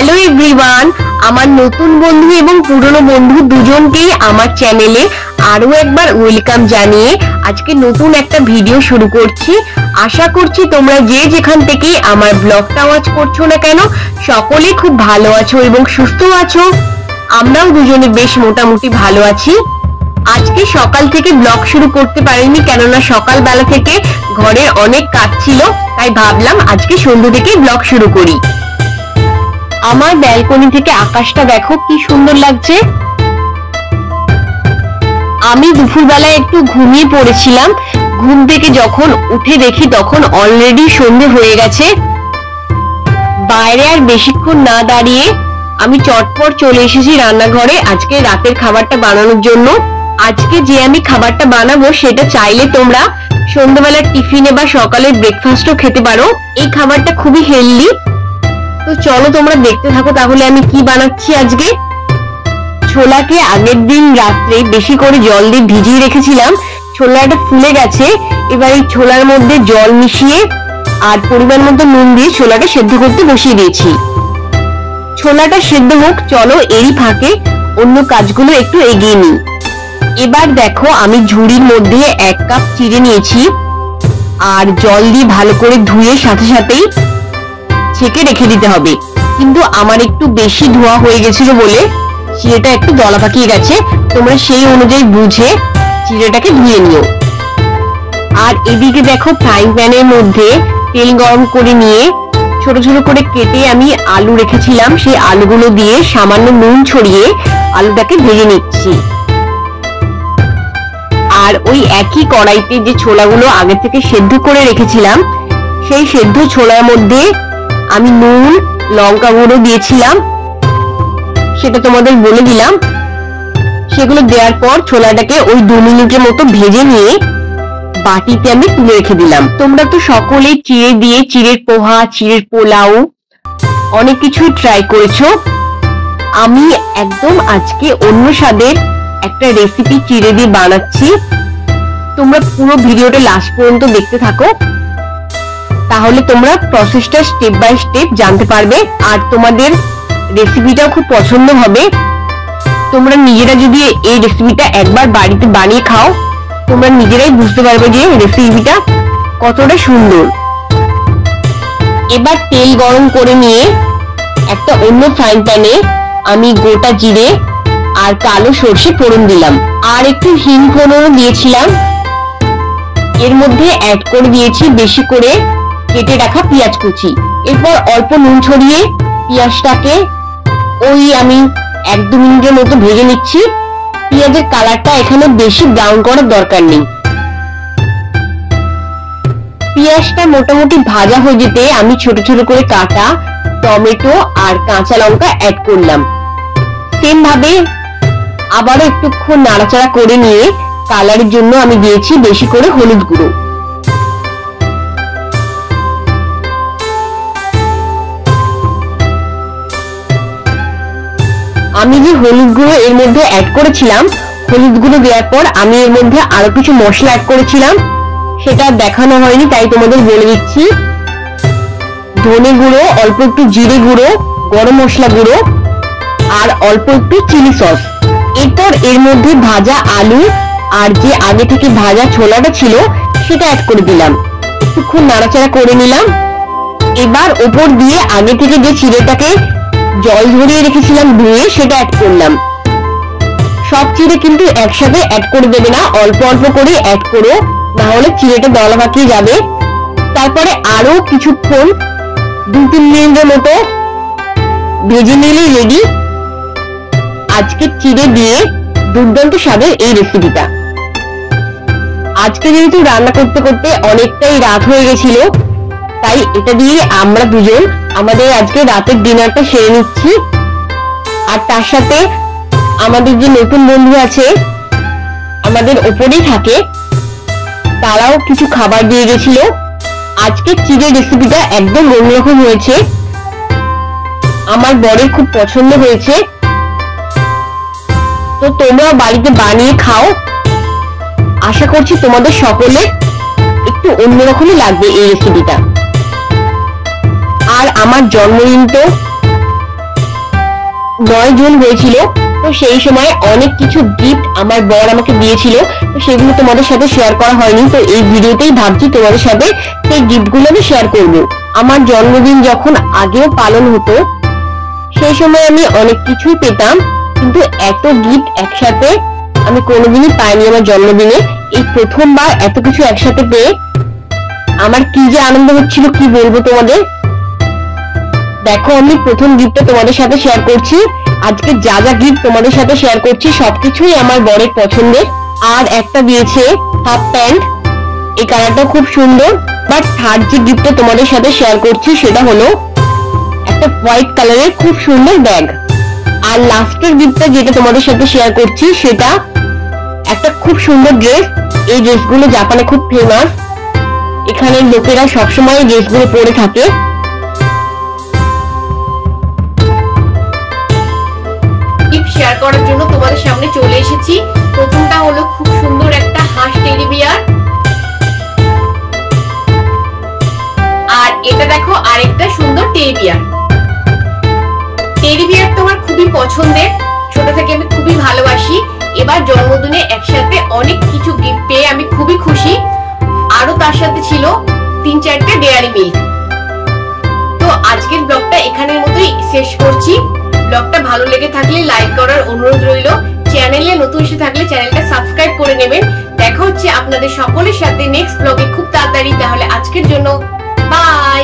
Hello everyone, আমার নতুন বন্ধু এবং পুরনো বন্ধু দুজনকেই আমার চ্যানেলে আরো একবার ওয়েলকাম জানিয়ে আজকে নতুন একটা ভিডিও শুরু করছি। আশা করছি তোমরা যে যেখান থেকে আমার ব্লগটা ওয়াচ করছো না কেন সকলে খুব ভালো আছো এবং সুস্থ আছো। আমরাও দুজনে বেশ মোটামুটি ভালো আছি। আজকে সকাল থেকে ব্লগ শুরু করতে পারিনি, কেননা সকালবেলা থেকে ঘরের অনেক কাজ ছিল, তাই ভাবলাম আজকে সন্ধ্যা থেকে ব্লগ শুরু করি। আমার ব্যালকনি থেকে আকাশটা দেখো কি সুন্দর লাগছে। আমি দুপুরবেলায় একটু ঘুমিয়ে পড়েছিলাম, ঘুম থেকে যখন উঠে দেখি তখন অলরেডি সন্ধে হয়ে গেছে। বাইরে আর বেশিক্ষণ না দাঁড়িয়ে আমি চটপট চলে এসেছি রান্নাঘরে আজকে রাতের খাবারটা বানানোর জন্য। আজকে যে আমি খাবারটা বানাবো সেটা চাইলে তোমরা সন্ধ্যাবেলার টিফিনে বা সকালের ব্রেকফাস্টও খেতে পারো। এই খাবারটা খুবই হেলদি। তো চলো তোমরা দেখতে থাকো তাহলে আমি কি বানাচ্ছি আজকে। ছোলাকে আগের দিন রাত্রে বেশি করে জল দিয়ে ভিজিয়ে রেখেছিলাম, ছোলাটা ফুলে গেছে। এবার এই ছোলার মধ্যে জল মিশিয়ে আর পরিমাণ মতো নুন দিয়ে ছোলাটা সেদ্ধ করতে বসিয়ে দিয়েছি। ছোলাটা সেদ্ধ হোক, চলো এরই ফাঁকে অন্য কাজগুলো একটু এগিয়ে নিই। এবার দেখো আমি ঝুড়ির মধ্যে 1 কাপ চিড়ে নিয়েছি আর জল দিয়ে ভালো করে ধুয়ে সাথে সাথেই ছেঁকে রেখে দিতে হবে। কিন্তু আমার একটু বেশি ধোয়া হয়ে গেছিল বলে চিড়েটা একটু দলা পাকিয়ে গেছে, তোমরা সেই অনুযায়ী বুঝে চিড়েটাকে ধুয়ে নিও। আর এদিকে দেখো ফ্রাইং প্যানের মধ্যে তেল গরম করে নিয়ে ছোট ছোট করে কেটে আমি আলু রেখেছিলাম, সেই আলুগুলো দিয়ে সামান্য নুন ছড়িয়ে আলুটাকে ভেজে নিচ্ছি। আর ওই একই কড়াইতে যে ছোলাগুলো আগে থেকে সেদ্ধ করে রেখেছিলাম সেই সেদ্ধ ছোলার মধ্যে আমি নুন লঙ্কা গুঁড়ো দিয়েছিলাম, সেটা তোমাদের বলে দিলাম। সেগুলো দেওয়ার পর ছোলাটাকে ওই 2 মিনিটের মতো ভেজে নিয়ে বাটিতে আমি তুলে রেখে দিলাম। তোমরা তো সকলেই চিড়ে দিয়ে চিড়ের পোহা, চিড়ের পোলাও অনেক কিছু ট্রাই করেছো। আমি একদম আজকে অন্য স্বাদের একটা রেসিপি চিড়ে দিয়ে বানাচ্ছি। তোমরা পুরো ভিডিওটা লাস্ট পর্যন্ত দেখতে থাকো, তাহলে তোমরা প্রসেসটা স্টেপ বাই স্টেপ জানতে পারবে আর তোমাদের রেসিপিটাও খুব পছন্দ হবে। তোমরা নিজেরা যদি এই রেসিপিটা একবার বাড়িতে বানিয়ে খাও তোমরা নিজেরাই বুঝতে পারবে যে রেসিপিটা কতটা সুন্দর। এবার তেল গরম করে নিয়ে একটা অন্য ফ্রাইং প্যানে আমি গোটা জিরে আর কালো সর্ষে ফোড়ন দিলাম আর একটু হিং ফোড়নও দিয়েছিলাম। এর মধ্যে অ্যাড করে দিয়েছি বেশি করে কেটে রাখা পেঁয়াজ কুচি। এরপর অল্প নুন ছড়িয়ে পেঁয়াজটাকে ওই আমি 1-2 মিনিটের মতো ভেজে নিচ্ছি। পেঁয়াজের কালারটা এখানে বেশি ব্রাউন করার দরকার নেই। পেঁয়াজটা মোটামুটি ভাজা হয়ে যেতে আমি ছোট ছোট করে কাটা টমেটো আর কাঁচা লঙ্কা অ্যাড করলাম। সেম ভাবে আবারও একটুক্ষণ নাড়াচাড়া করে নিয়ে কালারের জন্য আমি দিয়েছি বেশি করে হলুদ গুঁড়ো। আমি যে হলুদ গুঁড়ো এর মধ্যে অ্যাড করেছিলাম, হলুদ গুঁড়ো দেওয়ার পর আমি এর মধ্যে আরো কিছু মশলা অ্যাড করেছিলাম, সেটা দেখানো হয়নি তাই তোমাদের বলে দিচ্ছি। ধনে গুঁড়ো, অল্প একটু জিরে গুঁড়ো, গরম মশলা গুঁড়ো আর অল্প একটু চিলি সস। এরপর এর মধ্যে ভাজা আলু আর যে আগে থেকে ভাজা ছোলাটা ছিল সেটা অ্যাড করে দিলাম, একটুক্ষণ নাড়াচাড়া করে নিলাম। এবার ওপর দিয়ে আগে থেকে যে চিড়েটাকে জল ঝরিয়ে রেখেছিলাম ধুয়ে সেটা অ্যাড করলাম। সব চিড়ে কিন্তু একসাথে অ্যাড করে দেবে না, অল্প অল্প করে অ্যাড করো, না হলে চিড়েটা দলা পাকিয়ে যাবে। তারপরে আরো কিছুক্ষণ 2-3 মিনিটের মতো ভেজে নিলে রেডি আজকে চিড়ে দিয়ে দুর্দান্ত স্বাদের এই রেসিপিটা। আজকে যেহেতু রান্না করতে করতে অনেকটাই রাত হয়ে গেছিল তাই এটা দিয়ে আমরা দুজন আমাদের আজকে রাতের ডিনারটা সেরে নিচ্ছি। আর তার সাথে আমাদের যে নতুন বন্ধু আছে আমাদের ওপরেই থাকে, তারাও কিছু খাবার দিয়ে গেছিল। আজকে চিড়ের রেসিপিটা একদম অন্যরকম হয়েছে, আমার বরের খুব পছন্দ হয়েছে। তো তোমরা বাড়িতে বানিয়ে খাও, আশা করছি তোমাদের সকলে একটু অন্যরকমই লাগবে এই রেসিপিটা। আর আমার জন্মদিন তো 9 জন হয়েছিল। তো সেই সময় অনেক কিছু গিফট আমার বর আমাকে দিয়েছিল, তো সেগুলো তোমাদের সাথে শেয়ার করা হয়নি। তো এই ভিডিওতেই ভাবছি তোমাদের সাথে সেই গিফটগুলো আমি শেয়ার করব। আমার জন্মদিন যখন আগেও পালন হতো সেই সময় আমি অনেক কিছুই পেতাম, কিন্তু এত গিফট একসাথে আমি কোনোদিনই পাইনি আমার জন্মদিনে। এই প্রথমবার এত কিছু একসাথে পেয়ে আমার কি যে আনন্দ হচ্ছিল কি বলবো তোমাদের। দেখো আমি প্রথম গিফটটা তোমাদের সাথে শেয়ার করছি। আজকে যা যা গিফট তোমাদের সাথে শেয়ার করছি সবকিছুই আমার বরের পছন্দের। আর একটা দিয়েছে হাফ প্যান্ট, এই কালারটা খুব সুন্দর। বাট থার্ড যে গিফটটা তোমাদের সাথে শেয়ার করছি সেটা হলো একটা হোয়াইট কালারের খুব সুন্দর ব্যাগ। আর লাস্টের গিফটটা যেটা তোমাদের সাথে শেয়ার করছি সেটা একটা খুব সুন্দর ড্রেস। এই ড্রেসগুলো জাপানে খুব ফেমাস, এখানে লোকেরা সবসময় এই ড্রেসগুলো পরে থাকে। গিফট শেয়ার করার জন্য তোমাদের সামনে চলে এসেছি। প্রথমটা হলো খুব সুন্দর একটা হাঁস টেডি বিয়ার, আর এটা দেখো আরেকটা সুন্দর টেডি বিয়ার। টেডি বিয়ার তোমার খুবই পছন্দের, ছোট থেকে আমি খুবই ভালোবাসি। এবার জন্মদিনে একসাথে অনেক কিছু গিফট পেয়ে আমি খুবই খুশি। আরো তার সাথে ছিল 3-4টে ডেয়ারি মিল্ক। তো আজকের ব্লগটা এখানের মতোই শেষ করছি। ব্লগটা ভালো লেগে থাকলে লাইক করার অনুরোধ রইল। চ্যানেলে নতুন এসে থাকলে চ্যানেলটা সাবস্ক্রাইব করে নেবেন। দেখা হচ্ছে আপনাদের সকলের সাথে নেক্সট ব্লগে খুব তাড়াতাড়ি। তাহলে আজকের জন্য বাই।